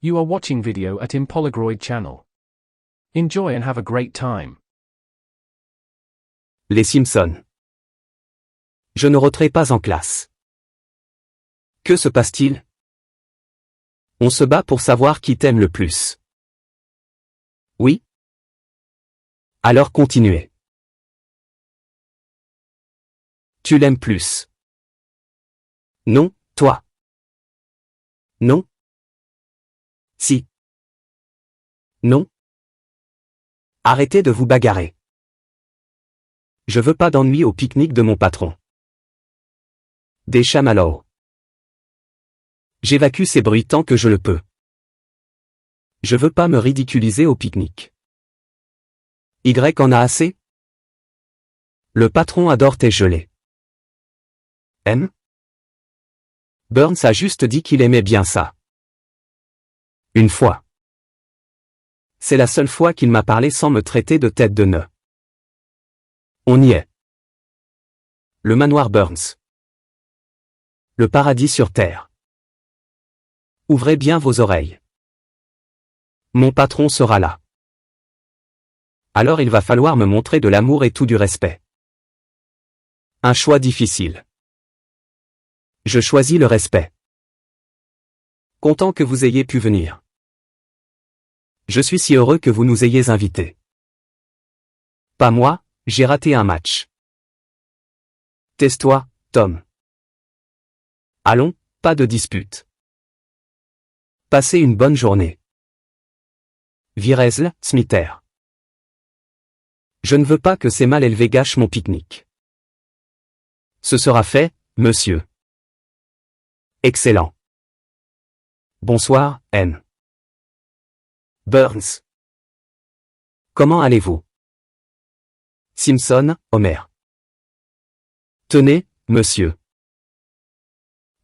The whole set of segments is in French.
You are watching video at Impolagroid channel. Enjoy and have a great time. Les Simpsons. Je ne rentrerai pas en classe. Que se passe-t-il? On se bat pour savoir qui t'aime le plus. Oui? Alors continuez. Tu l'aimes plus. Non, toi. Non? Si. Non? Arrêtez de vous bagarrer. Je veux pas d'ennui au pique-nique de mon patron. Des chamallows. J'évacue ces bruits tant que je le peux. Je veux pas me ridiculiser au pique-nique. Y en a assez? Le patron adore tes gelées. M? Burns a juste dit qu'il aimait bien ça. Une fois. C'est la seule fois qu'il m'a parlé sans me traiter de tête de nœud. On y est. Le manoir Burns. Le paradis sur terre. Ouvrez bien vos oreilles. Mon patron sera là. Alors il va falloir me montrer de l'amour et tout du respect. Un choix difficile. Je choisis le respect. Content que vous ayez pu venir. Je suis si heureux que vous nous ayez invités. Pas moi, j'ai raté un match. Tais-toi, Tom. Allons, pas de dispute. Passez une bonne journée. Virezl, Smither. Je ne veux pas que ces mal élevés gâchent mon pique-nique. Ce sera fait, monsieur. Excellent. Bonsoir, M. Burns. Comment allez-vous? Simpson, Homer. Tenez, monsieur.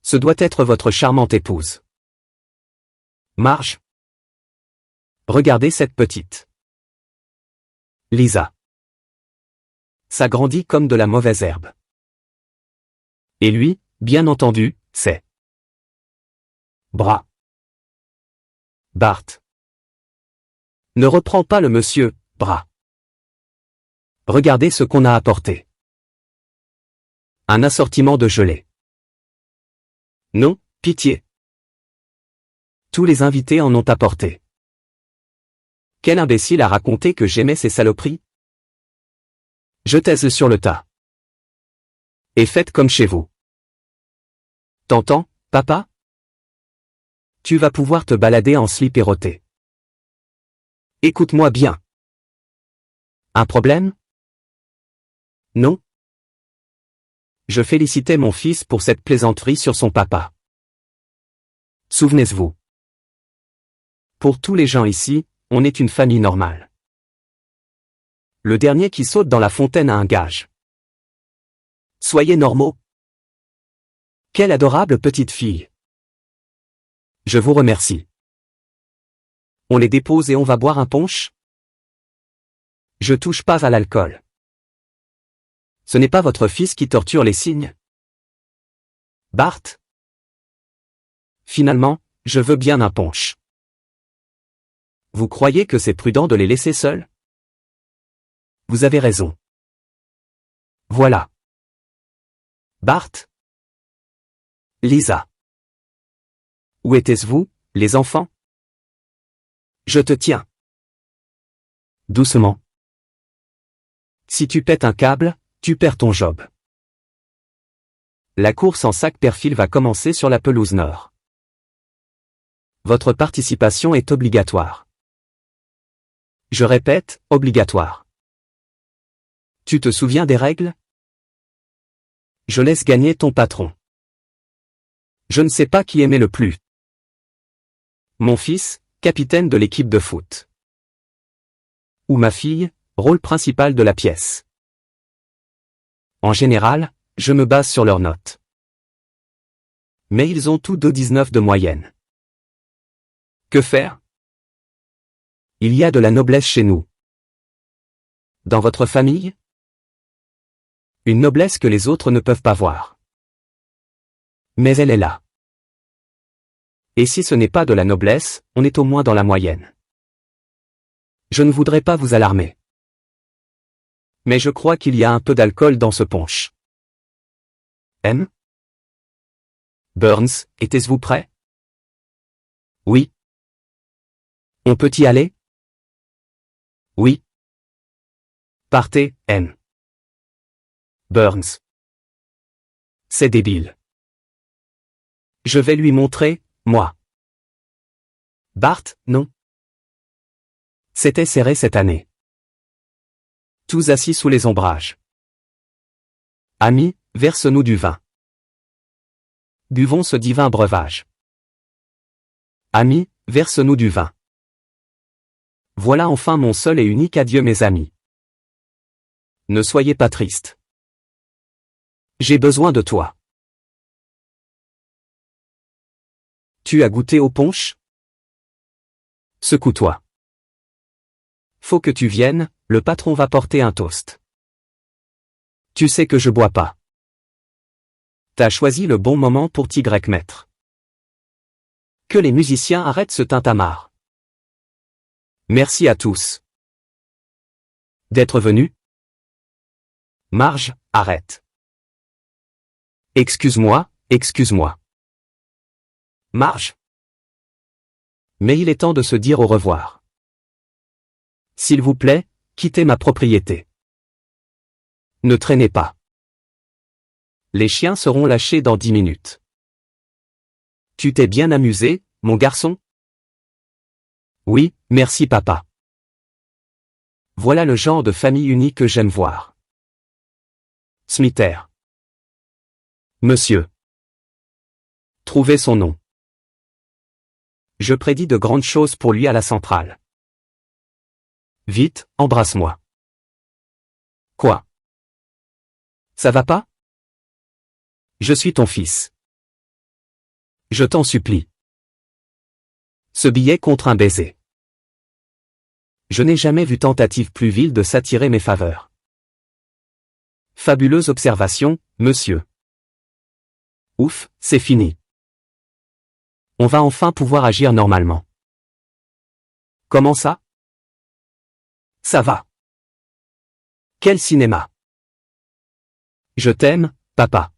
Ce doit être votre charmante épouse. Marge. Regardez cette petite. Lisa. Ça grandit comme de la mauvaise herbe. Et lui, bien entendu, c'est Bras. Bart. Ne reprends pas le monsieur, Bras. Regardez ce qu'on a apporté. Un assortiment de gelée. Non, pitié. Tous les invités en ont apporté. Quel imbécile a raconté que j'aimais ces saloperies? Jetez-le sur le tas. Et faites comme chez vous. T'entends, papa? Tu vas pouvoir te balader en slip et roter. Écoute-moi bien. Un problème? Non? Je félicitais mon fils pour cette plaisanterie sur son papa. Souvenez-vous. Pour tous les gens ici, on est une famille normale. Le dernier qui saute dans la fontaine a un gage. Soyez normaux. Quelle adorable petite fille. Je vous remercie. On les dépose et on va boire un punch? Je touche pas à l'alcool. Ce n'est pas votre fils qui torture les cygnes? Bart? Finalement, je veux bien un punch. Vous croyez que c'est prudent de les laisser seuls? Vous avez raison. Voilà. Bart? Lisa. Où étiez-vous, les enfants? Je te tiens. Doucement. Si tu pètes un câble, tu perds ton job. La course en sac perfil va commencer sur la pelouse nord. Votre participation est obligatoire. Je répète, obligatoire. Tu te souviens des règles? Je laisse gagner ton patron. Je ne sais pas qui aimait le plus. Mon fils, capitaine de l'équipe de foot. Ou ma fille, rôle principal de la pièce. En général, je me base sur leurs notes. Mais ils ont tous 2,19 de moyenne. Que faire? Il y a de la noblesse chez nous. Dans votre famille? Une noblesse que les autres ne peuvent pas voir. Mais elle est là. Et si ce n'est pas de la noblesse, on est au moins dans la moyenne. Je ne voudrais pas vous alarmer. Mais je crois qu'il y a un peu d'alcool dans ce punch. M. Burns, êtes-vous prêt? Oui. On peut y aller? Oui. Partez, M. Burns. C'est débile. Je vais lui montrer, moi. Bart, non. C'était serré cette année. Tous assis sous les ombrages. Amis, verse-nous du vin. Buvons ce divin breuvage. Amis, verse-nous du vin. Voilà enfin mon seul et unique adieu mes amis. Ne soyez pas tristes. J'ai besoin de toi. Tu as goûté au punch? Secoue-toi. Faut que tu viennes, le patron va porter un toast. Tu sais que je bois pas. T'as choisi le bon moment pour t'y mettre. Que les musiciens arrêtent ce tintamarre. Merci à tous. D'être venus. Marge, arrête. Excuse-moi, excuse-moi. Marge. Mais il est temps de se dire au revoir. S'il vous plaît, quittez ma propriété. Ne traînez pas. Les chiens seront lâchés dans 10 minutes. Tu t'es bien amusé, mon garçon? Oui, merci papa. Voilà le genre de famille unie que j'aime voir. Smiter. Monsieur. Trouvez son nom. Je prédis de grandes choses pour lui à la centrale. Vite, embrasse-moi. Quoi? Ça va pas? Je suis ton fils. Je t'en supplie. Ce billet contre un baiser. Je n'ai jamais vu tentative plus vile de s'attirer mes faveurs. Fabuleuse observation, monsieur. Ouf, c'est fini. On va enfin pouvoir agir normalement. Comment ça? Ça va. Quel cinéma? Je t'aime, papa.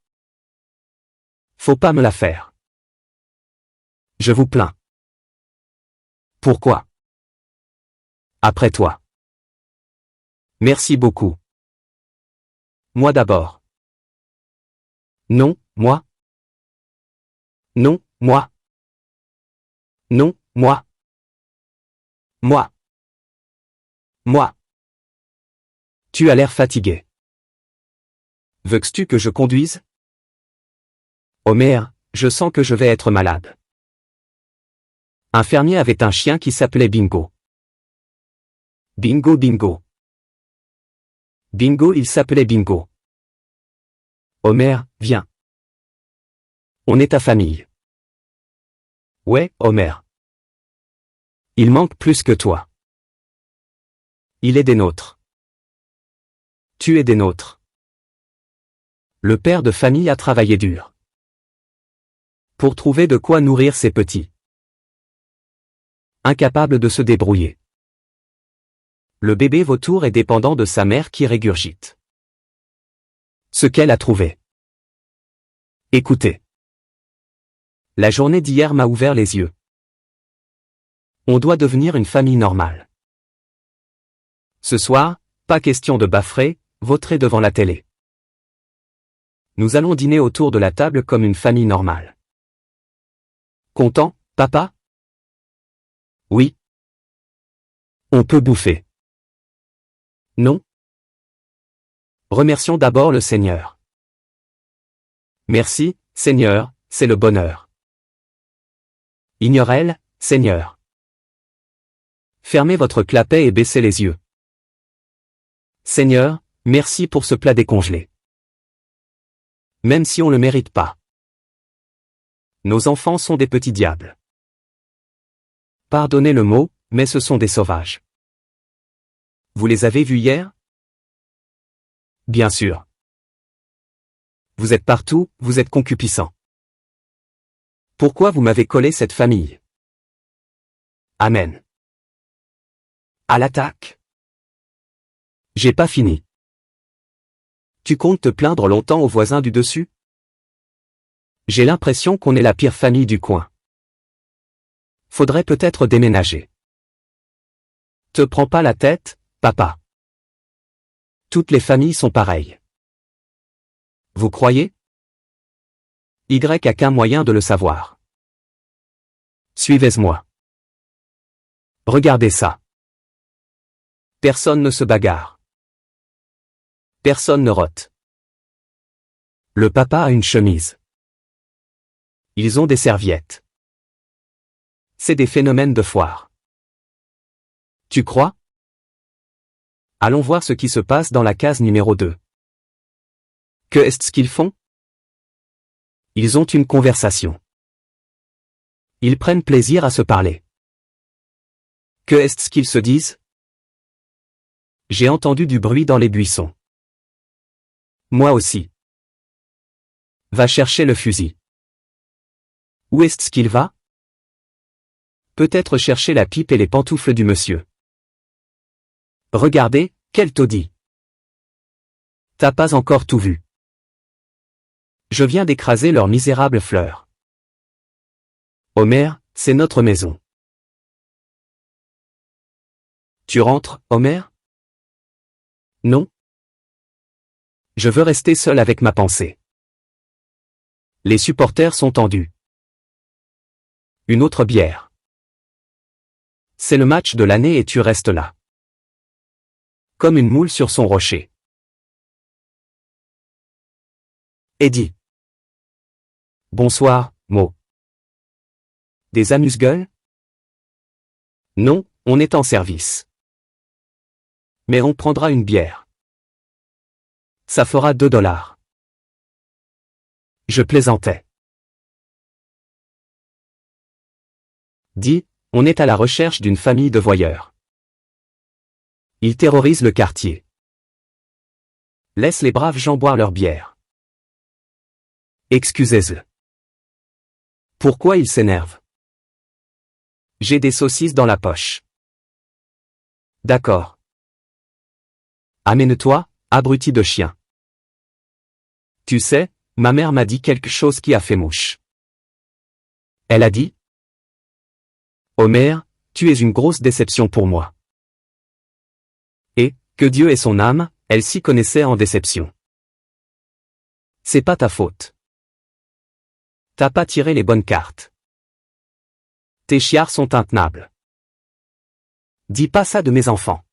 Faut pas me la faire. Je vous plains. Pourquoi? Après toi. Merci beaucoup. Moi d'abord. Non, moi. Non, moi. Non, moi. Moi. Moi. Tu as l'air fatigué. Veux-tu que je conduise? Homer, je sens que je vais être malade. Un fermier avait un chien qui s'appelait Bingo. Bingo, Bingo. Bingo, il s'appelait Bingo. Homer, viens. On est ta famille. Ouais, Homer. Il manque plus que toi. Il est des nôtres. Tu es des nôtres. Le père de famille a travaillé dur pour trouver de quoi nourrir ses petits. Incapable de se débrouiller. Le bébé vautour est dépendant de sa mère qui régurgite ce qu'elle a trouvé. Écoutez. La journée d'hier m'a ouvert les yeux. On doit devenir une famille normale. Ce soir, pas question de baffer, vautrer devant la télé. Nous allons dîner autour de la table comme une famille normale. Content, papa? Oui. On peut bouffer. Non? Remercions d'abord le Seigneur. Merci, Seigneur, c'est le bonheur. Ignorel, Seigneur. Fermez votre clapet et baissez les yeux. Seigneur, merci pour ce plat décongelé. Même si on ne le mérite pas. Nos enfants sont des petits diables. Pardonnez le mot, mais ce sont des sauvages. Vous les avez vus hier? Bien sûr. Vous êtes partout, vous êtes concupiscents. Pourquoi vous m'avez collé cette famille? Amen. À l'attaque. J'ai pas fini. Tu comptes te plaindre longtemps aux voisins du dessus? J'ai l'impression qu'on est la pire famille du coin. Faudrait peut-être déménager. Te prends pas la tête, papa. Toutes les familles sont pareilles. Vous croyez? Y a qu'un moyen de le savoir. Suivez-moi. Regardez ça. Personne ne se bagarre. Personne ne rote. Le papa a une chemise. Ils ont des serviettes. C'est des phénomènes de foire. Tu crois? Allons voir ce qui se passe dans la case numéro 2. Que est-ce qu'ils font? Ils ont une conversation. Ils prennent plaisir à se parler. Que est-ce qu'ils se disent? J'ai entendu du bruit dans les buissons. Moi aussi. Va chercher le fusil. Où est-ce qu'il va? Peut-être chercher la pipe et les pantoufles du monsieur. Regardez, quel taudis. T'as pas encore tout vu. Je viens d'écraser leurs misérables fleurs. Homer, c'est notre maison. Tu rentres, Homer? Non. Je veux rester seul avec ma pensée. Les supporters sont tendus. Une autre bière. C'est le match de l'année et tu restes là. Comme une moule sur son rocher. Eddie. Bonsoir, Mo. Des amuse-gueules? Non, on est en service. Mais on prendra une bière. Ça fera $2. Je plaisantais. Dis, on est à la recherche d'une famille de voyeurs. Ils terrorisent le quartier. Laisse les braves gens boire leur bière. Excusez-le. Pourquoi ils s'énervent? J'ai des saucisses dans la poche. D'accord. Amène-toi, abruti de chien. Tu sais, ma mère m'a dit quelque chose qui a fait mouche. Elle a dit? Homer, tu es une grosse déception pour moi. Et, que Dieu ait son âme, elle s'y connaissait en déception. C'est pas ta faute. T'as pas tiré les bonnes cartes. Tes chiards sont intenables. Dis pas ça de mes enfants.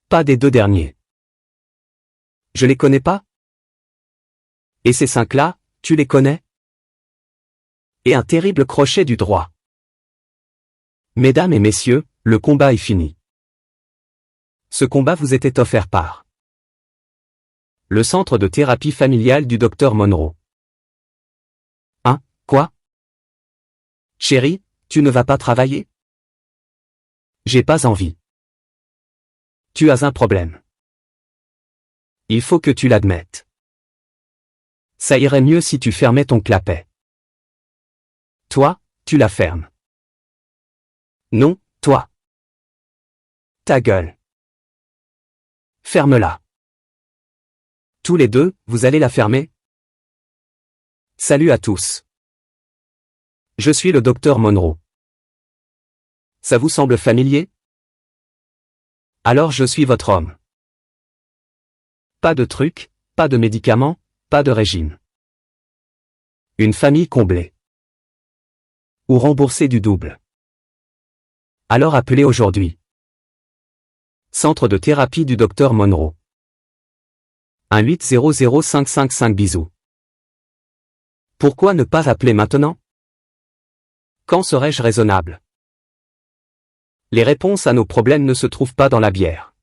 Pas des 2 derniers. Je les connais pas? Et ces 5-là, tu les connais? Et un terrible crochet du droit. Mesdames et messieurs, le combat est fini. Ce combat vous était offert par le centre de thérapie familiale du Dr Monroe. Hein, quoi? Chérie, tu ne vas pas travailler? J'ai pas envie. Tu as un problème. Il faut que tu l'admettes. Ça irait mieux si tu fermais ton clapet. Toi, tu la fermes. Non, toi. Ta gueule. Ferme-la. Tous les deux, vous allez la fermer? Salut à tous. Je suis le docteur Monroe. Ça vous semble familier? Alors je suis votre homme. Pas de trucs, pas de médicaments, pas de régime. Une famille comblée. Ou remboursée du double. Alors appelez aujourd'hui. Centre de thérapie du Dr Monroe. 1-800-555 bisous. Pourquoi ne pas appeler maintenant? Quand serais-je raisonnable? Les réponses à nos problèmes ne se trouvent pas dans la bière.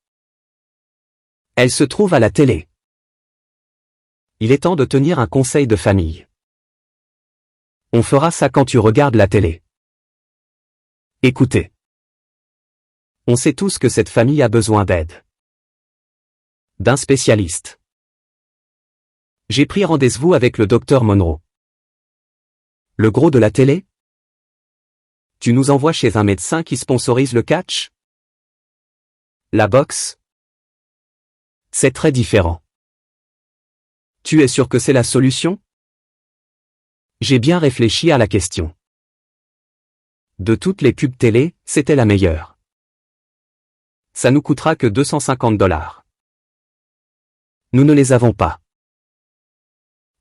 Elles se trouvent à la télé. Il est temps de tenir un conseil de famille. On fera ça quand tu regardes la télé. Écoutez. On sait tous que cette famille a besoin d'aide. D'un spécialiste. J'ai pris rendez-vous avec le docteur Monroe. Le gros de la télé? Tu nous envoies chez un médecin qui sponsorise le catch? La boxe? C'est très différent. Tu es sûr que c'est la solution? J'ai bien réfléchi à la question. De toutes les pubs télé, c'était la meilleure. Ça nous coûtera que $250. Nous ne les avons pas.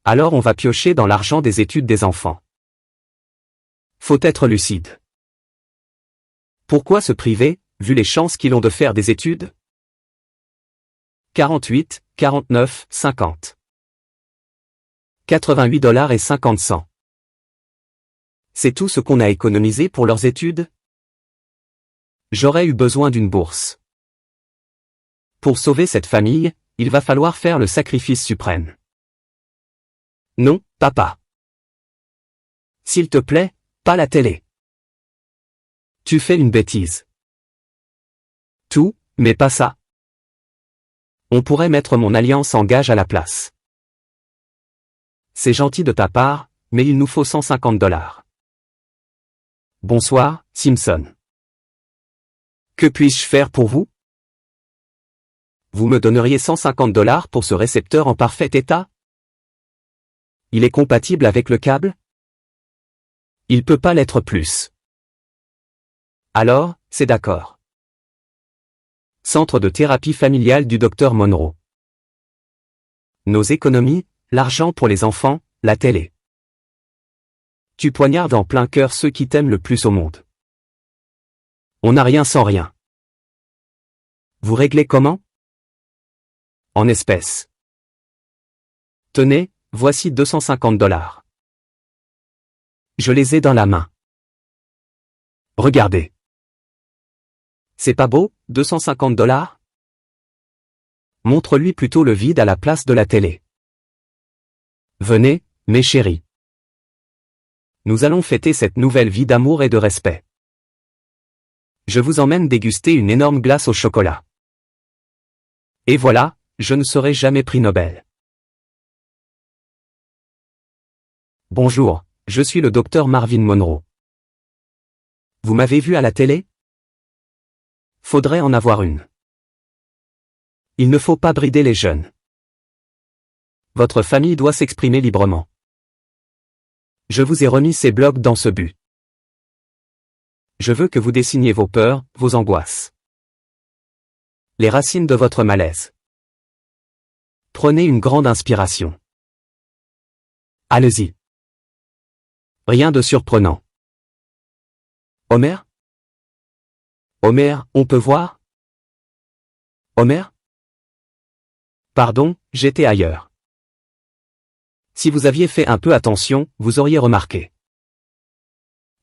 Alors on va piocher dans l'argent des études des enfants. Faut être lucide. Pourquoi se priver, vu les chances qu'ils ont de faire des études? 48, 49, 50. $88,50. C'est tout ce qu'on a économisé pour leurs études? J'aurais eu besoin d'une bourse. Pour sauver cette famille, il va falloir faire le sacrifice suprême. Non, papa. S'il te plaît, pas la télé. Tu fais une bêtise. Tout, mais pas ça. On pourrait mettre mon alliance en gage à la place. C'est gentil de ta part, mais il nous faut $150. Bonsoir, Simpson. Que puis-je faire pour vous? Vous me donneriez $150 pour ce récepteur en parfait état? Il est compatible avec le câble? Il peut pas l'être plus. Alors, c'est d'accord. Centre de thérapie familiale du Dr Monroe. Nos économies, l'argent pour les enfants, la télé. Tu poignardes en plein cœur ceux qui t'aiment le plus au monde. On n'a rien sans rien. Vous réglez comment? En espèces. Tenez, voici $250. Je les ai dans la main. Regardez. C'est pas beau, $250? Montre-lui plutôt le vide à la place de la télé. Venez, mes chéris. Nous allons fêter cette nouvelle vie d'amour et de respect. Je vous emmène déguster une énorme glace au chocolat. Et voilà, je ne serai jamais prix Nobel. Bonjour, je suis le docteur Marvin Monroe. Vous m'avez vu à la télé? Faudrait en avoir une. Il ne faut pas brider les jeunes. Votre famille doit s'exprimer librement. Je vous ai remis ces blocs dans ce but. Je veux que vous dessiniez vos peurs, vos angoisses. Les racines de votre malaise. Prenez une grande inspiration. Allez-y. Rien de surprenant. Homer? Homer, on peut voir? Homer? Pardon, j'étais ailleurs. Si vous aviez fait un peu attention, vous auriez remarqué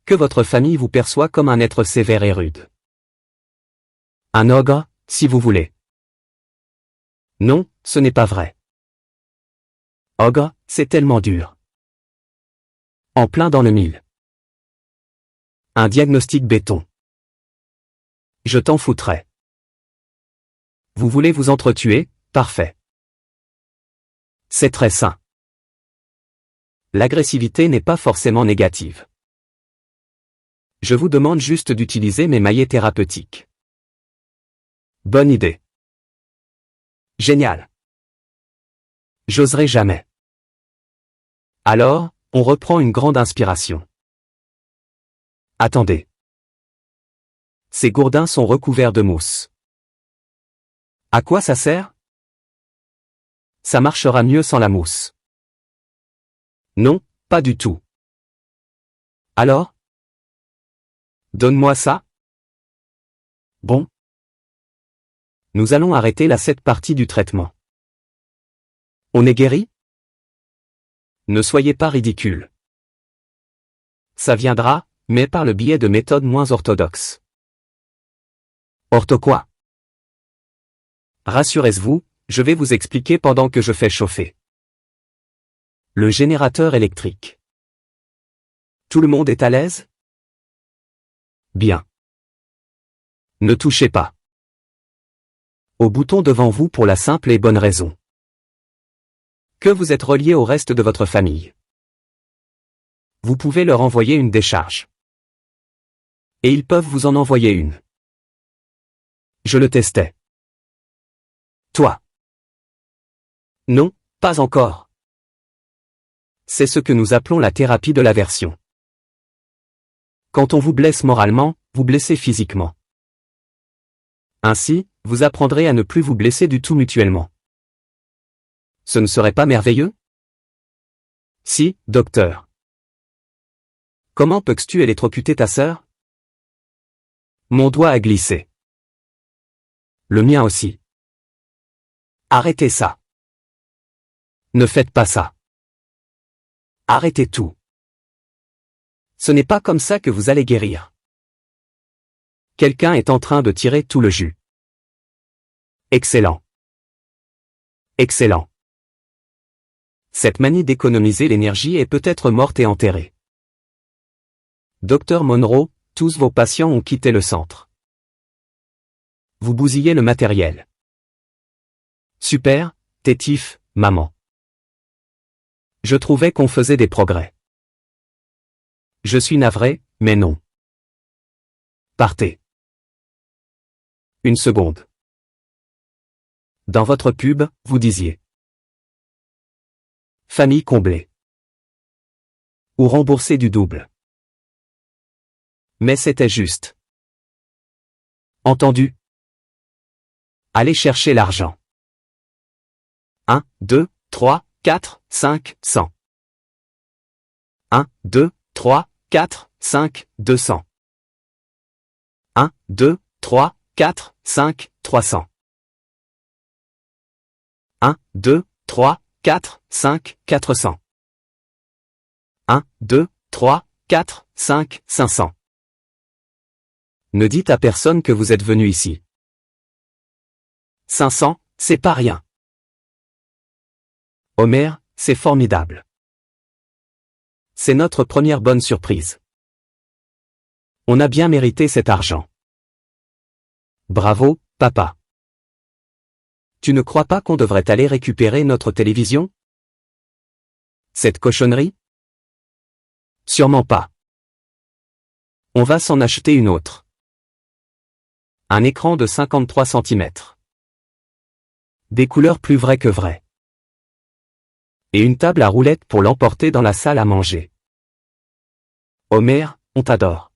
que votre famille vous perçoit comme un être sévère et rude. Un ogre, si vous voulez. Non, ce n'est pas vrai. Ogre, c'est tellement dur. En plein dans le mille. Un diagnostic béton. Je t'en foutrais. Vous voulez vous entretuer? Parfait. C'est très sain. L'agressivité n'est pas forcément négative. Je vous demande juste d'utiliser mes maillets thérapeutiques. Bonne idée. Génial. J'oserais jamais. Alors, on reprend une grande inspiration. Attendez. Ces gourdins sont recouverts de mousse. À quoi ça sert? Ça marchera mieux sans la mousse. Non, pas du tout. Alors? Donne-moi ça. Bon. Nous allons arrêter cette partie du traitement. On est guéri? Ne soyez pas ridicule. Ça viendra, mais par le biais de méthodes moins orthodoxes. Ortho quoi? Rassurez-vous, je vais vous expliquer pendant que je fais chauffer le générateur électrique. Tout le monde est à l'aise? Bien. Ne touchez pas au bouton devant vous pour la simple et bonne raison que vous êtes relié au reste de votre famille. Vous pouvez leur envoyer une décharge. Et ils peuvent vous en envoyer une. Je le testais. Toi. Non, pas encore. C'est ce que nous appelons la thérapie de l'aversion. Quand on vous blesse moralement, vous blessez physiquement. Ainsi, vous apprendrez à ne plus vous blesser du tout mutuellement. Ce ne serait pas merveilleux? Si, docteur. Comment peux-tu électrocuter ta sœur? Mon doigt a glissé. Le mien aussi. Arrêtez ça. Ne faites pas ça. Arrêtez tout. Ce n'est pas comme ça que vous allez guérir. Quelqu'un est en train de tirer tout le jus. Excellent. Excellent. Cette manie d'économiser l'énergie est peut-être morte et enterrée. Docteur Monroe, tous vos patients ont quitté le centre. Vous bousillez le matériel. Super, tétif, maman. Je trouvais qu'on faisait des progrès. Je suis navré, mais non. Partez. Une seconde. Dans votre pub, vous disiez famille comblée. Ou rembourser du double. Mais c'était juste. Entendu? Allez chercher l'argent. 1, 2, 3, 4, 5, 100. 1, 2, 3, 4, 5, 200. 1, 2, 3, 4, 5, 300. 1, 2, 3, 4, 5, 400. 1, 2, 3, 4, 5, 500. Ne dites à personne que vous êtes venu ici. 500, c'est pas rien. Homer, c'est formidable. C'est notre première bonne surprise. On a bien mérité cet argent. Bravo, papa. Tu ne crois pas qu'on devrait aller récupérer notre télévision? Cette cochonnerie? Sûrement pas. On va s'en acheter une autre. Un écran de 53 cm. Des couleurs plus vraies que vraies. Et une table à roulettes pour l'emporter dans la salle à manger. Homer, on t'adore.